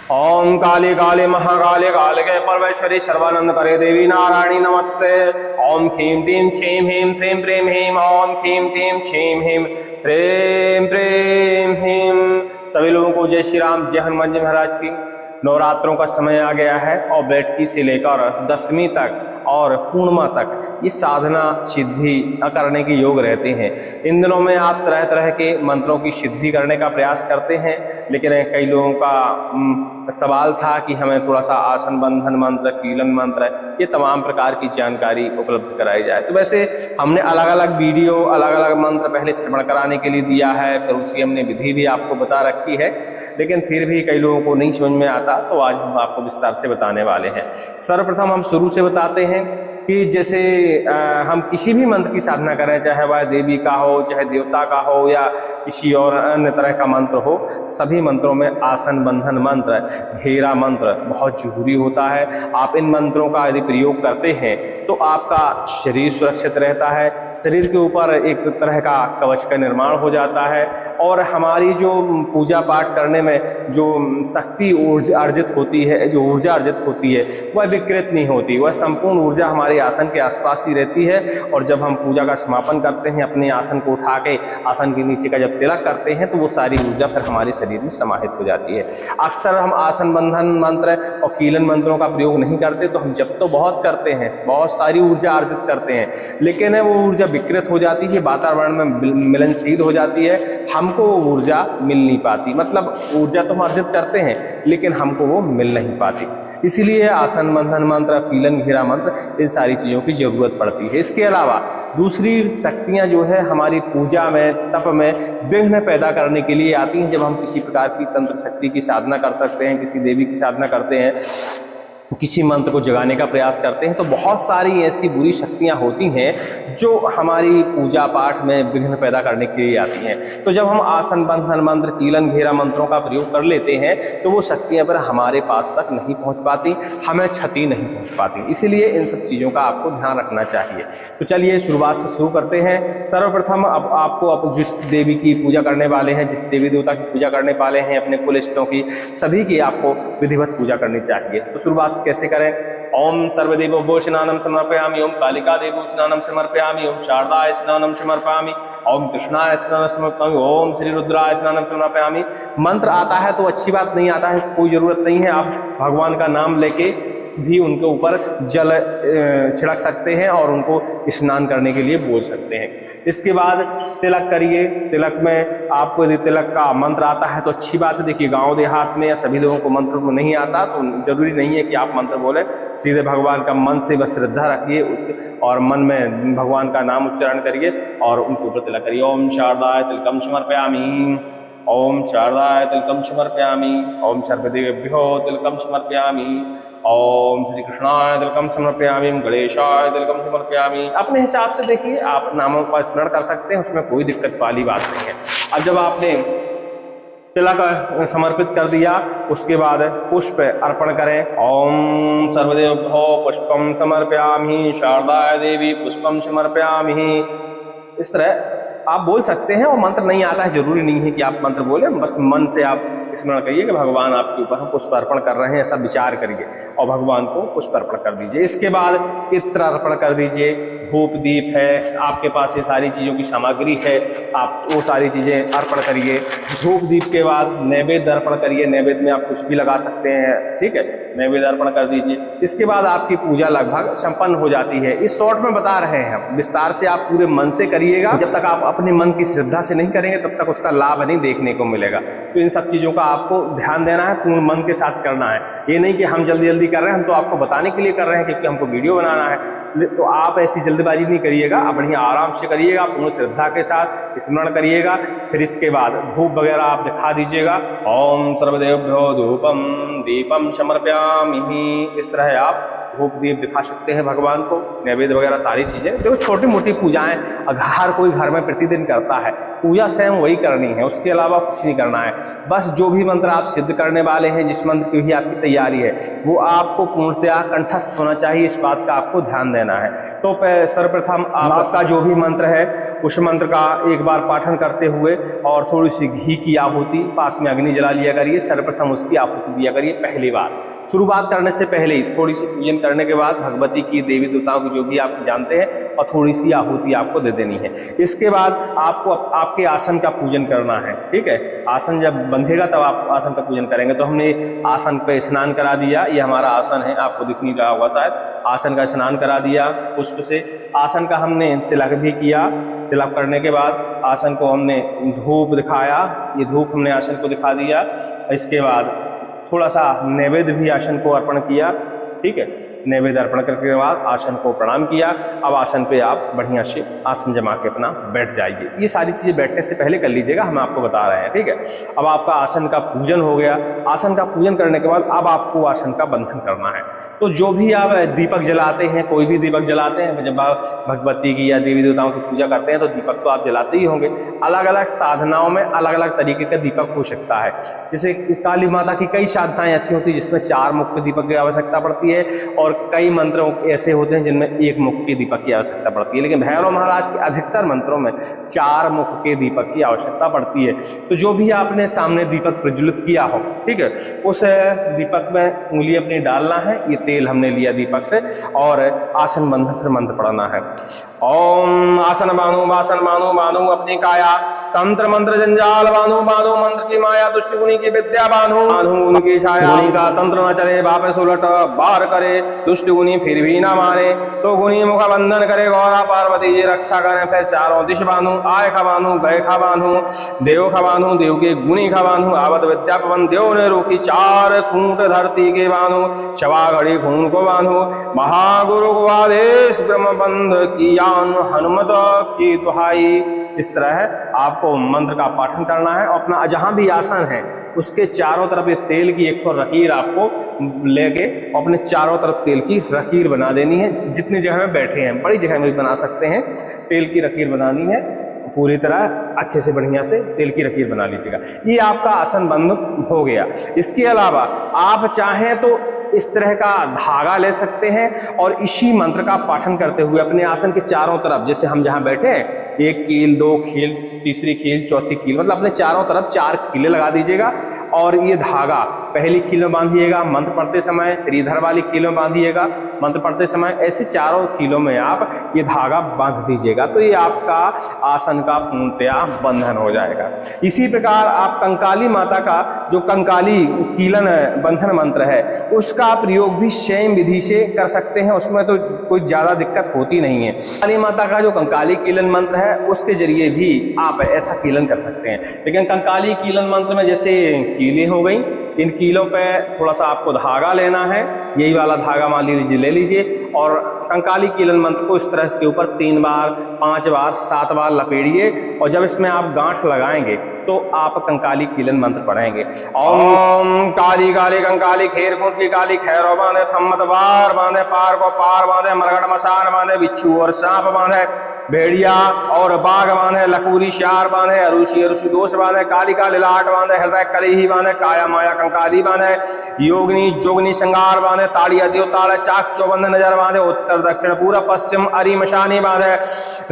ओम काली काली महाकाली कालिके परमेश्वरी सर्वानंद करे देवी नारायणी नमस्ते। ओम खीं टीं छीं हीं फ्रीं प्रीं हीं। ओम खीं टीं छीं हीं फ्रीं प्रीं हीं। सभी लोगों को जय श्री राम, जय हनुमान जी महाराज की। नवरात्रों का समय आ गया है और बैठकी से लेकर दशमी तक और पूर्णिमा तक ये साधना सिद्धि करने के योग रहते हैं। इन दिनों में आप तरह तरह के मंत्रों की सिद्धि करने का प्रयास करते हैं, लेकिन कई लोगों का सवाल था कि हमें थोड़ा सा आसन बंधन मंत्र, कीलन मंत्र, ये तमाम प्रकार की जानकारी उपलब्ध कराई जाए। तो वैसे हमने अलग अलग वीडियो, अलग अलग मंत्र पहले श्रवण कराने के लिए दिया है, फिर उसकी हमने विधि भी आपको बता रखी है, लेकिन फिर भी कई लोगों को नहीं समझ में आता, तो आज हम आपको विस्तार से बताने वाले हैं। सर्वप्रथम हम शुरू से बताते हैं कि जैसे हम किसी भी मंत्र की साधना करें, चाहे वह देवी का हो, चाहे देवता का हो, या किसी और अन्य तरह का मंत्र हो, सभी मंत्रों में आसन बंधन मंत्र, घेरा मंत्र बहुत जरूरी होता है। आप इन मंत्रों का यदि प्रयोग करते हैं तो आपका शरीर सुरक्षित रहता है, शरीर के ऊपर एक तरह का कवच का निर्माण हो जाता है, और हमारी जो पूजा पाठ करने में जो शक्ति ऊर्जा अर्जित होती है, जो ऊर्जा अर्जित होती है, वह विकृत नहीं होती, वह संपूर्ण ऊर्जा हमारे आसन के आसपास ही रहती है। और जब हम पूजा का समापन करते हैं, अपने आसन को उठा के आसन के नीचे का जब तिलक करते हैं, तो वो सारी ऊर्जा फिर हमारे शरीर में समाहित हो जाती है। अक्सर हम आसन बंधन मंत्र और कीलन मंत्रों का प्रयोग नहीं करते, तो हम जब तो बहुत करते हैं, बहुत सारी ऊर्जा अर्जित करते हैं, लेकिन वो ऊर्जा विकृत हो जाती है, वातावरण में मिलनशील हो जाती है, हमको वो ऊर्जा मिल नहीं पाती। मतलब ऊर्जा तो हम अर्जित करते हैं, लेकिन हमको वो मिल नहीं पाती। इसीलिए आसन बंधन मंत्र, कीलन घेरा मंत्र, इन सारी चीज़ों की जरूरत पड़ती है। इसके अलावा दूसरी शक्तियाँ जो है हमारी पूजा में, तप में विघ्न पैदा करने के लिए आती हैं। जब हम किसी प्रकार की तंत्र शक्ति की साधना कर सकते हैं, किसी देवी की साधना करते हैं, किसी मंत्र को जगाने का प्रयास करते हैं, तो बहुत सारी ऐसी बुरी शक्तियां होती हैं जो हमारी पूजा पाठ में विघ्न पैदा करने के लिए आती हैं। तो जब हम आसन बंधन मंत्र, कीलन घेरा मंत्रों का प्रयोग कर लेते हैं, तो वो शक्तियां पर हमारे पास तक नहीं पहुंच पाती, हमें क्षति नहीं पहुंच पाती। इसीलिए इन सब चीज़ों का आपको ध्यान रखना चाहिए। तो चलिए शुरुआत से शुरू करते हैं। सर्वप्रथम अब आपको जिस देवी की पूजा करने वाले हैं, जिस देवी देवता की पूजा करने वाले हैं, अपने कुल इष्टों की, सभी की आपको विधिवत पूजा करनी चाहिए। तो शुरुआत कैसे करें? ओम सर्वदेवो स्नानम समर्पयामि, ओम कालिका देवो स्नानम समर्पयामि, ओम शारदाय स्नानम समर्पयामि, ओम कृष्णाय स्नानम समर्पयामि, ओम श्री रुद्राय स्नानम समर्पयामि। मंत्र आता है तो अच्छी बात, नहीं आता है कोई जरूरत नहीं है, आप भगवान का नाम लेके भी उनके ऊपर जल छिड़क सकते हैं और उनको स्नान करने के लिए बोल सकते हैं। इसके बाद तिलक करिए। तिलक में आपको यदि तिलक का मंत्र आता है तो अच्छी बात है। देखिए, गांव देहात में या सभी लोगों को मंत्र को नहीं आता, तो जरूरी नहीं है कि आप मंत्र बोले, सीधे भगवान का मन से बस श्रद्धा रखिए और मन में भगवान का नाम उच्चारण करिए और उनके ऊपर तिलक करिए। ओम शारदाय तिलकम समर्पयामि, ओम शारदाय तिलकम समर्पयामि, ओम सर्वदेवेभ्यो तिलकम समर्पयामि, ओम श्री कृष्णाय तिलकम समर्पयामि, गणेशाय तिलकम समर्पयामि। अपने हिसाब से देखिए, आप नामों का स्मरण कर सकते हैं, उसमें कोई दिक्कत वाली बात नहीं है। अब जब आपने तिलक समर्पित कर दिया, उसके बाद पुष्प अर्पण करें। ओम सर्वदेवभ्यो पुष्पम समर्पयामि, शारदाय देवी पुष्पम समर्पयामि। इस तरह आप बोल सकते हैं, और मंत्र नहीं आता है, जरूरी नहीं है कि आप मंत्र बोले, बस मन से आप स्मरण करिए कि भगवान आपके ऊपर हम पुष्प अर्पण कर रहे हैं, ऐसा विचार करिए और भगवान को पुष्प अर्पण कर दीजिए। इसके बाद इत्र अर्पण कर दीजिए। धूप दीप है, आपके पास ये सारी चीज़ों की सामग्री है, आप वो सारी चीज़ें अर्पण करिए। धूप दीप के बाद नैवेद्य अर्पण करिए। नैवेद्य में आप कुछ भी लगा सकते हैं, ठीक है, नैवेद्य अर्पण कर दीजिए। इसके बाद आपकी पूजा लगभग संपन्न हो जाती है। इस शॉर्ट में बता रहे हैं हम, विस्तार से आप पूरे मन से करिएगा। जब तक आप अपने मन की श्रद्धा से नहीं करेंगे, तब तक उसका लाभ नहीं देखने को मिलेगा। तो इन सब चीज़ों का आपको ध्यान देना है, पूर्ण मन के साथ करना है। ये नहीं कि हम जल्दी जल्दी कर रहे हैं, हम तो आपको बताने के लिए कर रहे हैं क्योंकि हमको वीडियो बनाना है। तो आप ऐसी जल्दबाजी नहीं करिएगा, आप बढ़िया आराम से करिएगा, पूर्ण श्रद्धा के साथ स्मरण करिएगा। फिर इसके बाद धूप वगैरह आप दिखा दीजिएगा। ओम सर्वदेवभ्यो धूपम दीपम समर्पयामि। इस तरह आप धूप दीप दिखा सकते हैं भगवान को, नैवेद्य वगैरह सारी चीज़ें। देखो, छोटी मोटी पूजाएं हर कोई घर में प्रतिदिन करता है, पूजा स्वयं वही करनी है, उसके अलावा कुछ नहीं करना है। बस जो भी मंत्र आप सिद्ध करने वाले हैं, जिस मंत्र की भी आपकी तैयारी है, वो आपको पूर्णतया कंठस्थ होना चाहिए, इस बात का आपको ध्यान देना है। तो सर्वप्रथम आपका जो भी मंत्र है उस मंत्र का एक बार पाठन करते हुए और थोड़ी सी घी की आहुति, पास में अग्नि जला लिया करिए, सर्वप्रथम उसकी आहुति दिया करिए पहली बार। शुरुआत करने से पहले ही थोड़ी सी पूजन करने के बाद भगवती की, देवी देवताओं की जो भी आप जानते हैं, और थोड़ी सी आहुति आपको दे देनी है। इसके बाद आपको आपके आसन का पूजन करना है, ठीक है। आसन जब बंधेगा तब आप आसन का पूजन करेंगे। तो हमने आसन पे स्नान करा दिया, ये हमारा आसन है, आपको दिख नहीं रहा होगा शायद। आसन का स्नान करा दिया पुष्प से, आसन का हमने तिलक भी किया। तिलक करने के बाद आसन को हमने धूप दिखाया, ये धूप हमने आसन को दिखा दिया। इसके बाद थोड़ा सा नैवेद्य भी आसन को अर्पण किया, ठीक है। नैवेद्य अर्पण करने के बाद आसन को प्रणाम किया। अब आसन पे आप बढ़िया से आसन जमा के अपना बैठ जाइए। ये सारी चीज़ें बैठने से पहले कर लीजिएगा, हम आपको बता रहे हैं, ठीक है। अब आपका आसन का पूजन हो गया। आसन का पूजन करने के बाद अब आपको आसन का बंधन करना है। तो जो भी आप दीपक जलाते हैं, कोई भी दीपक जलाते हैं, जब आप भगवती की या देवी देवताओं की पूजा करते हैं तो दीपक तो आप जलाते ही होंगे। अलग अलग साधनाओं में अलग अलग तरीके का दीपक हो सकता है। जैसे काली माता की कई साधनाएं ऐसी होती है जिसमें 4 मुख के दीपक की आवश्यकता पड़ती है, और कई मंत्र ऐसे होते हैं जिनमें 1 मुख के दीपक की आवश्यकता पड़ती है। लेकिन भैरव महाराज के अधिकतर मंत्रों में 4 मुख के दीपक की आवश्यकता पड़ती है। तो जो भी आपने सामने दीपक प्रज्वलित किया हो, ठीक है, उस दीपक में उंगली अपनी डालना है। ये तेल हमने लिया दीपक से, और आसन बंधन फिर मंत्र पढ़ना है। ओम आसन बानु वासन बानु बानु अपनी काया, तंत्र मंत्र जंजाल बानु बानु मंत्र की माया, दुष्ट गुनी की विद्या बानु बानु उनकी छाया। गुनी का तंत्र न चले बाप सुलट बार करे, दुष्ट गुनी फिर भी ना मारे, तो गुनी मुख बंधन करे गौरा पार्वती जी रक्षा करें। फिर चारों दिश बानु, आय खा बानु, गए खा बानु, देव खा बानु, देव के गुनी खा बानु, आवत विद्या पवन देव ने रोकी, 4 खूंट धरती के बानु, शवा घड़ी खून को बांधो, महागुरु को आदेश ब्रह्म बंध किया, हनुमत की दुहाई। इस तरह है आपको मंत्र का पाठन करना है। अपना जहां भी आसन है उसके चारों तरफ ये तेल की एक लकीर आपको लेके अपने चारों तरफ तेल की लकीर बना देनी है। जितनी जगह में बैठे हैं, बड़ी जगह में भी बना सकते हैं, तेल की लकीर बनानी है। पूरी तरह अच्छे से बढ़िया से तेल की लकीर बना लीजिएगा। ये आपका आसन बंद हो गया। इसके अलावा आप चाहें तो इस तरह का धागा ले सकते हैं और इसी मंत्र का पाठन करते हुए अपने आसन के चारों तरफ, जैसे हम जहां बैठे हैं, 1 कील, 2 कील, तीसरी कील, चौथी कील, मतलब अपने चारों तरफ 4 कीलें लगा दीजिएगा। और ये धागा पहली कील में बांधिएगा मंत्र पढ़ते समय, फिर इधर वाली कील में बांधिएगा मंत्र पढ़ते समय, ऐसे चारों कीलों में आप ये धागा बांध दीजिएगा। तो ये आपका आसन का पूर्णतया बंधन हो जाएगा। इसी प्रकार आप कंकाली माता का जो कंकाली कीलन बंधन मंत्र है उसका प्रयोग भी सेम विधि से कर सकते हैं, उसमें तो कोई ज्यादा दिक्कत होती नहीं है। काली माता का जो कंकाली कीलन मंत्र है उसके जरिए भी आप ऐसा कीलन कर सकते हैं। लेकिन कंकाली कीलन मंत्र में जैसे कीलें हो गई, इन कीलों पे थोड़ा सा आपको धागा लेना है, यही वाला धागा मान लीजिए ले लीजिए, और कंकाली कीलन मंत्र को इस तरह इसके ऊपर 3 बार, 5 बार, 7 बार लपेड़िए, और जब इसमें आप गांठ लगाएंगे तो आप कंकाली कीलन मंत्र पढ़ेंगे। ओम काली काली कंकाली खेर खूंट की काली, खैरो बांधे, थम्मत बार बांधे, पार को पार बांधे, मरगड़ मसान बांधे, बिच्छू और सांप बांधे, भेड़िया और बाघ बांधे, लकूरी श्यार बांधे, अरुषि अरुषि दोष बांधे, काली काली लाट बांधे, हृदय कली बांधे, काया माया कंकाली बांधे, योगिनी जोगनी श्रृंगार बांधे, ताड़ी अद्यो ताड़ चाक चौबंद नजर बांधे, उत्तर दक्षिण पूर्व पश्चिम अरि मशानी बांधे,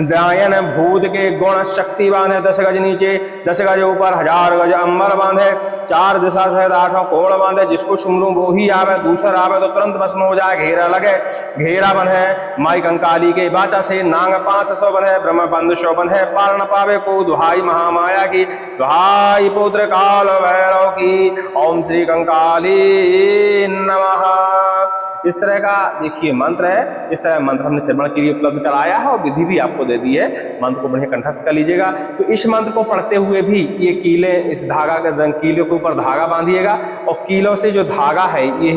दायन भूत के गुण शक्ति बांधे, 10 गज नीचे 10 गज ऊपर 1000 गज अंबर बांधे, 4 दिशा सहित 8 कोण बांधे, जिसको सुमरू वो ही आवे, दूसरा आवे तो तुरंत भस्म हो जाए, घेरा लगे, घेरा बंधे, माई कंकाली के बाचा से नांग 500 बंधे, ब्रह्म बंध 100 बंधे, पार न पावे को दुहाई महामाया की, दुहाई पुत्र काल भैरव की, ओम श्री कंकाली नमः। इस तरह का देखिए मंत्र है। इस तरह मंत्र हमने श्रवण के लिए उपलब्ध कराया है और विधि भी आपको दे दी है। मंत्र को बढ़िया कंठस्थ कर लीजिएगा। तो इस मंत्र को पढ़ते हुए भी ये कीले, इस धागा के कीलों के ऊपर धागा बांधिएगा, और कीलों से जो धागा है ये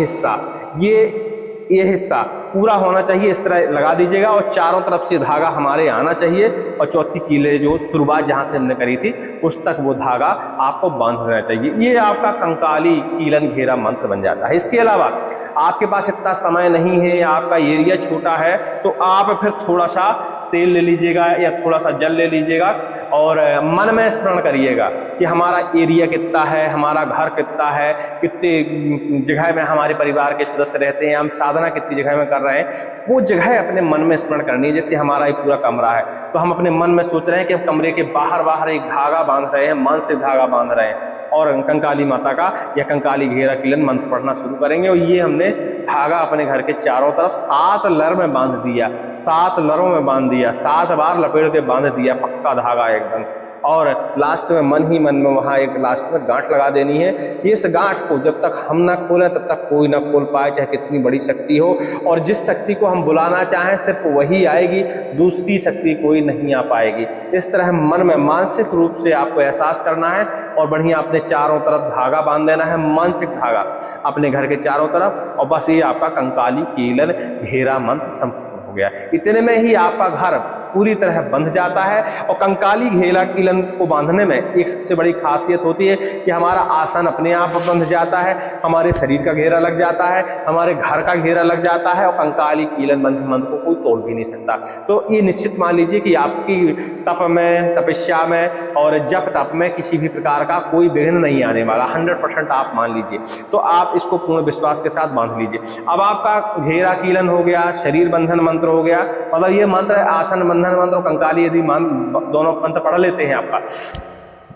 हिस्सा पूरा होना चाहिए, इस तरह लगा दीजिएगा, और चारों तरफ से धागा हमारे आना चाहिए, और चौथी कीले जो शुरुआत जहां से हमने करी थी उस तक वो धागा आपको बांधना चाहिए। ये आपका कंकाली कीलन घेरा मंत्र बन जाता है। इसके अलावा आपके पास इतना समय नहीं है, आपका एरिया छोटा है, तो आप फिर थोड़ा सा तेल ले लीजिएगा या थोड़ा सा जल ले लीजिएगा और मन में स्मरण करिएगा कि हमारा एरिया कितना है, हमारा घर कितना है, कितने जगह में हमारे परिवार के सदस्य रहते हैं, हम साधना कितनी जगह में कर रहे हैं, वो जगह अपने मन में स्मरण करनी है। जैसे हमारा एक पूरा कमरा है तो हम अपने मन में सोच रहे हैं कि हम कमरे के बाहर बाहर एक धागा बांध रहे हैं, मानसिक धागा बांध रहे हैं और कंकाली माता का या कंकाली घेरा कीलन मंत्र पढ़ना शुरू करेंगे। और ये हमने धागा अपने घर के चारों तरफ 7 लर में बांध दिया, 7 लरों में बांध दिया, 7 बार लपेट के बांध दिया, पक्का धागा एकदम। और लास्ट में मन ही मन में वहाँ एक लास्ट में गांठ लगा देनी है। इस गांठ को जब तक हम ना खोलें तब तक कोई ना खोल पाए, चाहे कितनी बड़ी शक्ति हो। और जिस शक्ति को हम बुलाना चाहें सिर्फ वही आएगी, दूसरी शक्ति कोई नहीं आ पाएगी। इस तरह मन में मानसिक रूप से आपको एहसास करना है और बढ़िया अपने चारों तरफ धागा बांध देना है, मानसिक धागा अपने घर के चारों तरफ। और बस ये आपका कंकाली कीलन घेरा मंत्र संपूर्ण हो गया। इतने में ही आपका घर पूरी तरह बंध जाता है। और कंकाली घेरा कीलन को बांधने में एक सबसे बड़ी खासियत होती है कि हमारा आसन अपने आप बंध जाता है, हमारे शरीर का घेरा लग जाता है, हमारे घर का घेरा लग जाता है और कंकाली कीलन मंत्र को कोई तोड़ भी नहीं सकता। तो ये निश्चित मान लीजिए कि आपकी तप में, तपस्या में और जप तप में किसी भी प्रकार का कोई विघ्न नहीं आने वाला, 100% आप मान लीजिए। तो आप इसको पूर्ण विश्वास के साथ बांध लीजिए। अब आपका घेरा कीलन हो गया, शरीर बंधन मंत्र हो गया, मतलब ये मंत्र आसन बंधन मंत्र और कंकाली यदि दोनों मंत्र पढ़ लेते हैं आपका,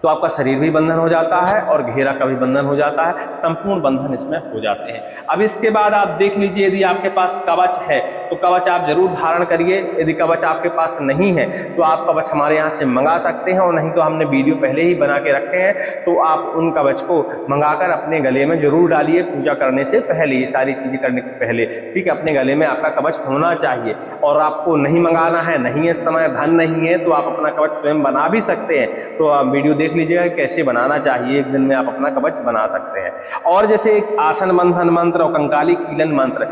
तो आपका शरीर भी बंधन हो जाता है और घेरा का भी बंधन हो जाता है, संपूर्ण बंधन इसमें हो जाते हैं। अब इसके बाद आप देख लीजिए, यदि आपके पास कवच है तो कवच आप जरूर धारण करिए। यदि कवच आपके पास नहीं है तो आप कवच हमारे यहाँ से मंगा सकते हैं, और नहीं तो हमने वीडियो पहले ही बना के रखे हैं, तो आप उन कवच को मंगाकर अपने गले में जरूर डालिए पूजा करने से पहले, ये सारी चीजें करने के पहले। ठीक है, अपने गले में आपका कवच होना चाहिए। और आपको नहीं मंगाना है, नहीं है समय, धन नहीं है, तो आप अपना कवच स्वयं बना भी सकते हैं। तो आप वीडियो देख लीजिएगा कैसे बनाना चाहिए, एक दिन में आप अपना कवच बना सकते हैं। और जैसे एक आसन बंधन मंत्र और कंकाली कीलन मंत्र,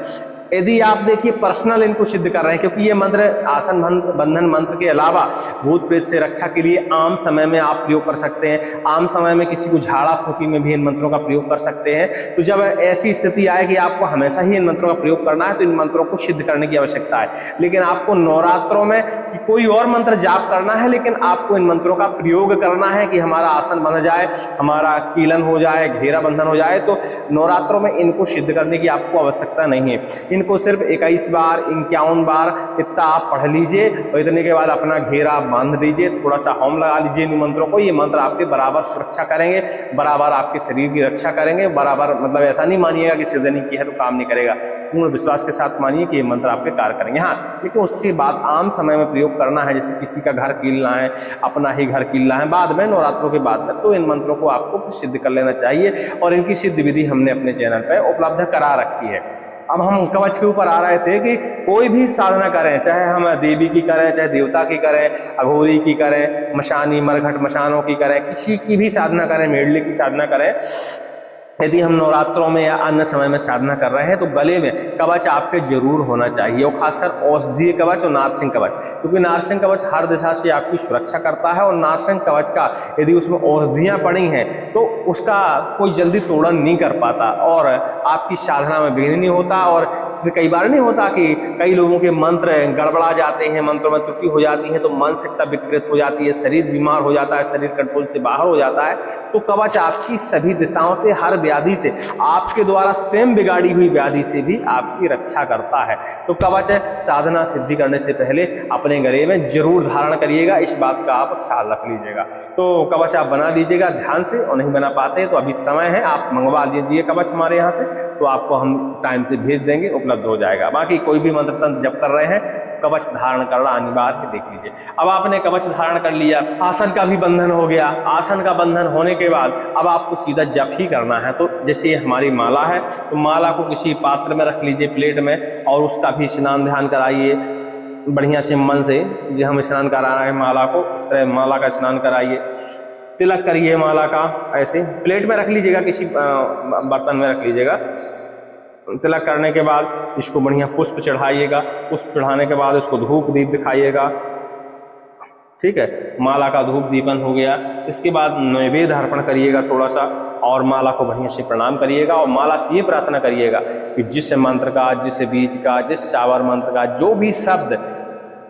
यदि आप देखिए पर्सनल इनको सिद्ध कर रहे हैं, क्योंकि ये मंत्र आसन बंधन मंत्र के अलावा भूत प्रेत से रक्षा के लिए आम समय में आप प्रयोग कर सकते हैं। आम समय में किसी को झाड़ा फूकी में भी इन मंत्रों का प्रयोग कर सकते हैं। तो जब ऐसी स्थिति आए कि आपको हमेशा ही इन मंत्रों का प्रयोग करना है, तो इन मंत्रों को सिद्ध करने की आवश्यकता है। लेकिन आपको नवरात्रों में कोई और मंत्र जाप करना है, लेकिन आपको इन मंत्रों का प्रयोग करना है कि हमारा आसन बन जाए, हमारा कीलन हो जाए, घेरा बंधन हो जाए। तो नवरात्रों में इनको सिद्ध करने की आपको आवश्यकता नहीं है। इनको सिर्फ 21 बार, 51 बार इतना आप पढ़ लीजिए और इतने के बाद अपना घेरा बांध दीजिए, थोड़ा सा होम लगा लीजिए इन मंत्रों को। ये मंत्र आपके बराबर सुरक्षा करेंगे, बराबर आपके शरीर की रक्षा करेंगे, बराबर, मतलब ऐसा नहीं मानिएगा कि सिद्ध नहीं किया है तो काम नहीं करेगा। पूर्ण विश्वास के साथ मानिए कि ये मंत्र आपके कार्य करेंगे। हाँ, लेकिन उसके बाद आम समय में प्रयोग करना है, जैसे किसी का घर कीलना है, अपना ही घर कीलना है बाद में, नवरात्रों के बाद में, तो इन मंत्रों को आपको सिद्ध कर लेना चाहिए। और इनकी सिद्ध विधि हमने अपने चैनल पर उपलब्ध करा रखी है। अब हम कवच के ऊपर आ रहे थे कि कोई भी साधना करें, चाहे हम देवी की करें, चाहे देवता की करें, अघोरी की करें, मशानी मरघट मशानों की करें, किसी की भी साधना करें, मेडली की साधना करें, यदि हम नवरात्रों में या अन्य समय में साधना कर रहे हैं तो गले में कवच आपके जरूर होना चाहिए, और खासकर औषधीय कवच और नारसिंह कवच, क्योंकि नारसिंह कवच हर दिशा से आपकी सुरक्षा करता है। और नारसिंह कवच का यदि उसमें औषधियाँ पड़ी हैं तो उसका कोई जल्दी तोड़न नहीं कर पाता और आपकी साधना में विघ्न नहीं होता। और कई बार नहीं होता कि कई लोगों के मंत्र गड़बड़ा जाते हैं, मंत्रों में त्रुटि हो जाती है, तो मानसिकता विकृत हो जाती है, शरीर बीमार हो जाता है, शरीर कंट्रोल से बाहर हो जाता है। तो कवच आपकी सभी दिशाओं से, हर व्याधि से, आपके द्वारा स्वयं बिगाड़ी हुई व्याधि से भी आपकी रक्षा करता है। तो कवच साधना सिद्धि करने से पहले अपने गले में जरूर धारण करिएगा, इस बात का आप ख्याल रख लीजिएगा। तो कवच आप बना लीजिएगा ध्यान से, और नहीं बना पाते तो अभी समय है, आप मंगवा लीजिए कवच हमारे यहाँ से, तो आपको हम टाइम से भेज देंगे, उपलब्ध हो जाएगा। बाकी कोई भी मंत्र तंत्र जप कर रहे हैं, कवच धारण करना अनिवार्य है, देख लीजिए। अब आपने कवच धारण कर लिया, आसन का भी बंधन हो गया। आसन का बंधन होने के बाद अब आपको सीधा जप ही करना है। तो जैसे ये हमारी माला है, तो माला को किसी पात्र में रख लीजिए, प्लेट में, और उसका भी स्नान ध्यान कराइए बढ़िया से, मन से, जो हम स्नान करा रहे हैं माला को, उस तरह माला का स्नान कराइए। तिलक करिए माला का, ऐसे प्लेट में रख लीजिएगा, किसी बर्तन में रख लीजिएगा। तिलक करने के बाद इसको बढ़िया पुष्प चढ़ाइएगा। पुष्प चढ़ाने के बाद इसको धूप दीप दिखाइएगा। ठीक है, माला का धूप दीपन हो गया। इसके बाद नैवेद्य अर्पण करिएगा थोड़ा सा, और माला को बढ़िया से प्रणाम करिएगा। और माला से ये प्रार्थना करिएगा कि जिस मंत्र का, जिस बीज का, जिस शावर मंत्र का जो भी शब्द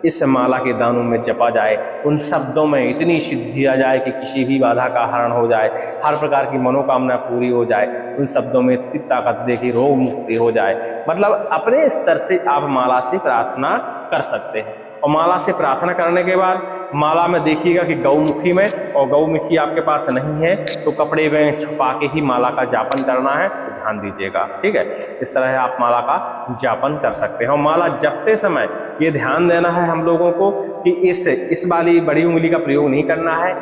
इस माला के दानों में जपा जाए, उन शब्दों में इतनी सिद्धि आ जाए कि किसी भी बाधा का हरण हो जाए, हर प्रकार की मनोकामना पूरी हो जाए, उन शब्दों में इतनी ताकत दे कि रोग मुक्ति हो जाए। मतलब अपने स्तर से आप माला से प्रार्थना कर सकते हैं। और माला से प्रार्थना करने के बाद माला में देखिएगा कि गौमुखी में, और गौमुखी आपके पास नहीं है तो कपड़े में छुपा के ही माला का जापन करना है, तो ध्यान दीजिएगा, ठीक है। इस तरह आप माला का जापन कर सकते हैं। और माला जपते समय ये ध्यान देना है हम लोगों को कि इस वाली बड़ी उंगली का प्रयोग नहीं करना है,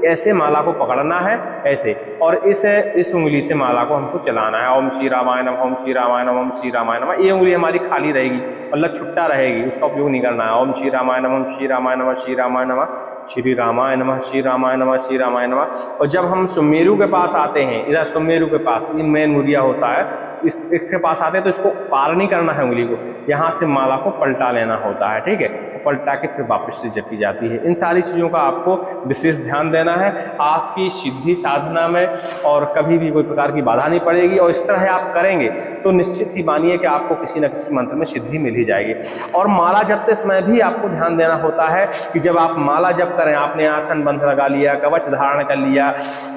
ऐसे माला को पकड़ना है ऐसे, और इस उंगली से माला को हमको चलाना है। ओम श्री रामाय नमः, ओम श्री रामाय नमः, ओम श्री रामाय नमः। ये उंगली हमारी खाली रहेगी, मतलब छुट्टा रहेगी, उसका उपयोग नहीं करना है। ओम श्री रामाय नमः, ओम श्री रामाय नमः, श्री रामाय नमः, श्री रामाय नमः, श्री रामाय नमः, श्री रामाय नमः। और जब हम सुमेरु के पास आते हैं, इधर सुमेरु के पास ये मेन मुड़िया होता है, इसके पास आते हैं तो इसको पार नहीं करना है उंगली को, यहाँ से माला को पलटा लेना होता है, ठीक है। पलटा के फिर वापस से जपी जाती है। इन सारी चीज़ों का आपको विशेष ध्यान देना है आपकी सिद्धि साधना में, और कभी भी कोई प्रकार की बाधा नहीं पड़ेगी। और इस तरह आप करेंगे तो निश्चित ही मानिए कि आपको किसी न किसी मंत्र में सिद्धि मिल ही जाएगी। और माला जपते समय भी आपको ध्यान देना होता है कि जब आप माला जप करें, आपने आसन बंध लगा लिया, कवच धारण कर लिया,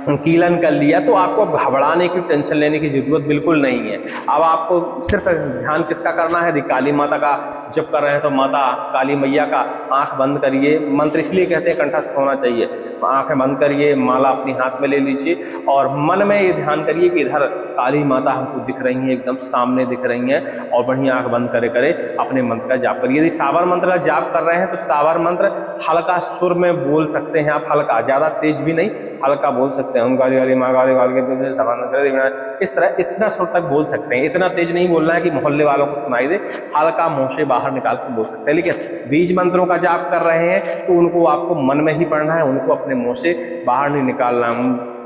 कीलन कर लिया, तो आपको घबराने की, टेंशन लेने की जरूरत बिल्कुल नहीं है। अब आपको सिर्फ ध्यान किसका करना है, काली माता का जप कर रहे हैं तो माता काली मैया का आंख बंद करिए। मंत्र इसलिए कहते हैं कंठस्थ होना चाहिए। आंखें बंद करिए, माला अपनी हाथ में ले लीजिए और मन में ये ध्यान करिए कि इधर काली माता हमको दिख रही हैं, एकदम सामने दिख रही हैं, और बढ़िया आंख बंद करे करे अपने मंत्र का जाप करिए। यदि सावर मंत्र का जाप कर रहे हैं तो सावर मंत्र हल्का सुर में बोल सकते हैं आप, हल्का, ज़्यादा तेज भी नहीं, हल्का बोल सकते हैं। हम गाली गाली माँ गाली गाली के सावन इस तरह इतना सुर तक बोल सकते हैं। इतना तेज नहीं बोलना है कि मोहल्ले वालों को सुनाई दे, हल्का मुंह से बाहर निकाल के बोल सकते हैं। लेकिन बीज मंत्रों का जाप कर रहे हैं तो उनको आपको मन में ही पढ़ना है, उनको अपने मुंह से बाहर नहीं निकालना,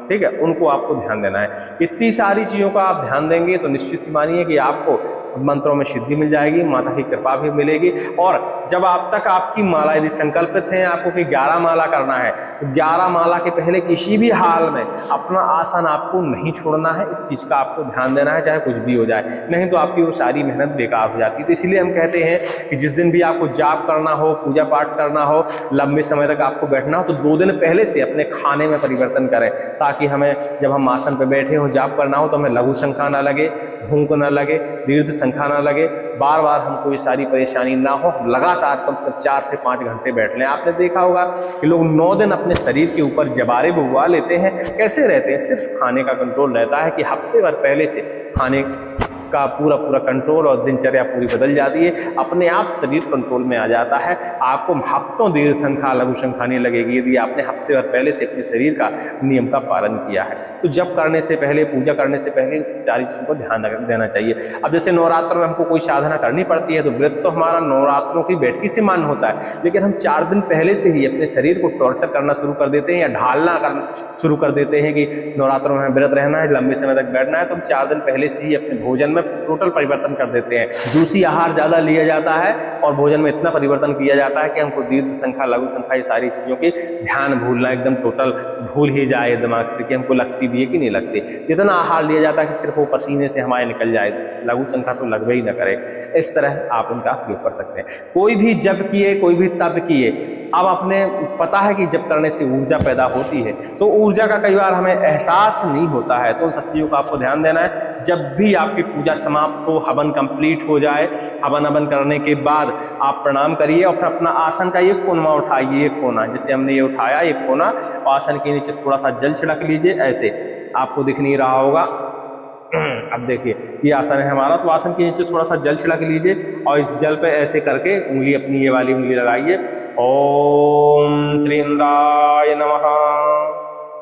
ठीक है, उनको आपको ध्यान देना है। इतनी सारी चीज़ों का आप ध्यान देंगे तो निश्चित ही मानिए कि आपको मंत्रों में सिद्धि मिल जाएगी, माता की कृपा भी मिलेगी। और जब आप तक आपकी माला यदि संकल्पित है आपको कि 11 माला करना है, तो 11 माला के पहले किसी भी हाल में अपना आसन आपको नहीं छोड़ना है। इस चीज़ का आपको ध्यान देना है, चाहे कुछ भी हो जाए, नहीं तो आपकी वो सारी मेहनत बेकार हो जाती है। तो इसलिए हम कहते हैं कि जिस दिन भी आपको जाप करना हो, पूजा पाठ करना हो, लंबे समय तक आपको बैठना हो, तो 2 दिन पहले से अपने खाने में परिवर्तन करें, ताकि हमें जब हम आसन पर बैठे हो, जाप करना हो, तो हमें लघु शंका ना लगे, भूख ना लगे, दीर्घ शंका ना लगे, बार बार हमको ये सारी परेशानी ना हो। लगातार कम से कम 4 से 5 घंटे बैठ लें। आपने देखा होगा कि लोग 9 दिन अपने शरीर के ऊपर जबारे बुगवा लेते हैं, कैसे रहते हैं? सिर्फ खाने का कंट्रोल रहता है कि हफ्ते भर पहले से खाने का पूरा कंट्रोल और दिनचर्या पूरी बदल जाती है, अपने आप शरीर कंट्रोल में आ जाता है। आपको हफ्तों दीर्घ शंका, लघु शंका नहीं लगेगी यदि आपने हफ्ते भर पहले से अपने शरीर का नियम का पालन किया है। तो जब करने से पहले, पूजा करने से पहले सारी चीज़ों को ध्यान देना चाहिए। अब जैसे नवरात्र में हमको कोई साधना करनी पड़ती है तो व्रत तो हमारा नवरात्रों की बैठकी से मान होता है, लेकिन हम 4 दिन पहले से ही अपने शरीर को टॉर्चर करना शुरू कर देते हैं या ढालना करना शुरू कर देते हैं कि नवरात्रों में व्रत रहना है, लंबे समय तक बैठना है, तो हम 4 दिन पहले से ही अपने भोजन में टोटल परिवर्तन कर देते हैं। दूसरी आहार ज़्यादा लिया जाता है और भोजन में इतना परिवर्तन किया जाता है कि हमको दीर्घ संख्या, लघु संख्या, ये सारी चीज़ों की ध्यान भूलना एकदम टोटल भूल ही जाए दिमाग से कि हमको लगती भी है कि नहीं लगती। इतना आहार लिया जाता है कि सिर्फ वो पसीने से हमारे निकल जाए, लघु संख्या तो लगभग ही न करे। इस तरह आप उनका उपयोग कर सकते हैं। कोई भी जप किए, कोई भी तप किए, अब अपने पता है कि जप करने से ऊर्जा पैदा होती है, तो ऊर्जा का कई बार हमें एहसास नहीं होता है, तो उन सब चीज़ों का आपको ध्यान देना है। जब भी आपकी पूजा समाप्त हो, हवन कंप्लीट हो जाए, हवन करने के बाद आप प्रणाम करिए और फिर अपना आसन का एक कोना उठाइए, एक कोना, जैसे हमने ये उठाया एक कोना, आसन के नीचे थोड़ा सा जल छिड़क लीजिए। ऐसे आपको दिख नहीं रहा होगा, अब देखिए ये आसन है हमारा, तो आसन के नीचे थोड़ा सा जल छिड़क लीजिए और इस जल पे ऐसे करके उंगली, अपनी ये वाली उंगली लगाइए। ओम श्री इंद्राय नमः,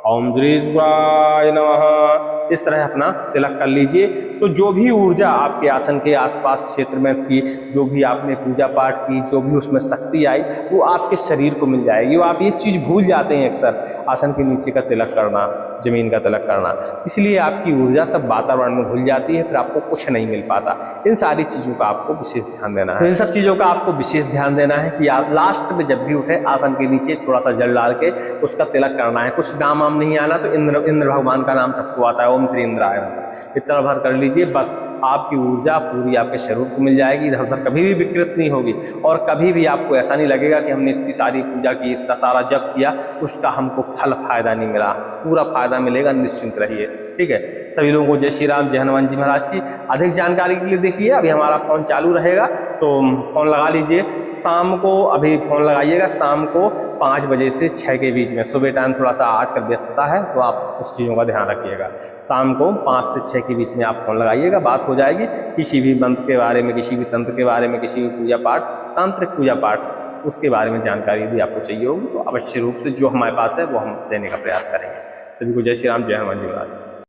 ओम श्रीश्वराय नमः, इस तरह अपना तिलक कर लीजिए। तो जो भी ऊर्जा आपके आसन के आसपास क्षेत्र में थी, जो भी आपने पूजा पाठ की, जो भी उसमें शक्ति आई, वो आपके शरीर को मिल जाएगी। वो आप ये चीज़ भूल जाते हैं अक्सर, आसन के नीचे का तिलक करना, जमीन का तिलक करना। इसलिए आपकी ऊर्जा सब वातावरण में घुल जाती है, फिर आपको कुछ नहीं मिल पाता। इन सारी चीज़ों का आपको विशेष ध्यान देना है। इन सब चीज़ों का आपको विशेष ध्यान देना है कि आप लास्ट में जब भी उठे आसन के नीचे थोड़ा सा जल डाल के उसका तिलक करना है। कुछ नाम वाम नहीं आना, तो इंद्र भगवान का नाम सबको आता है, ओम श्री इंद्राय नमः, इतना भर कर लीजिए, बस आपकी ऊर्जा पूरी आपके शरीर को मिल जाएगी, इधर उधर कभी भी विकृत नहीं होगी, और कभी भी आपको ऐसा नहीं लगेगा कि हमने इतनी सारी पूजा की, इतना सारा जप किया, उसका हमको फल फायदा नहीं मिला। पूरा फायदा मिलेगा, निश्चिंत रहिए। ठीक है, सभी लोगों को जय श्री राम, जय हनुमान जी महाराज की। अधिक जानकारी के लिए देखिए अभी हमारा फोन चालू रहेगा, तो फोन लगा लीजिए। शाम को अभी फोन लगाइएगा, शाम को 5 बजे से 6 के बीच में। सुबह टाइम थोड़ा सा आजकल व्यस्तता है, तो आप उस चीज़ों का ध्यान रखिएगा। शाम को 5 से 6 के बीच में आप फोन लगाइएगा, बात हो जाएगी। किसी भी मंत्र के बारे में, किसी भी तंत्र के बारे में, किसी भी पूजा पाठ, तांत्रिक पूजा पाठ, उसके बारे में जानकारी भी आपको चाहिए होगी, तो अवश्य रूप से जो हमारे पास है वो हम देने का प्रयास करेंगे। सभी को जय श्री राम, जय हनुमान जी महाराज।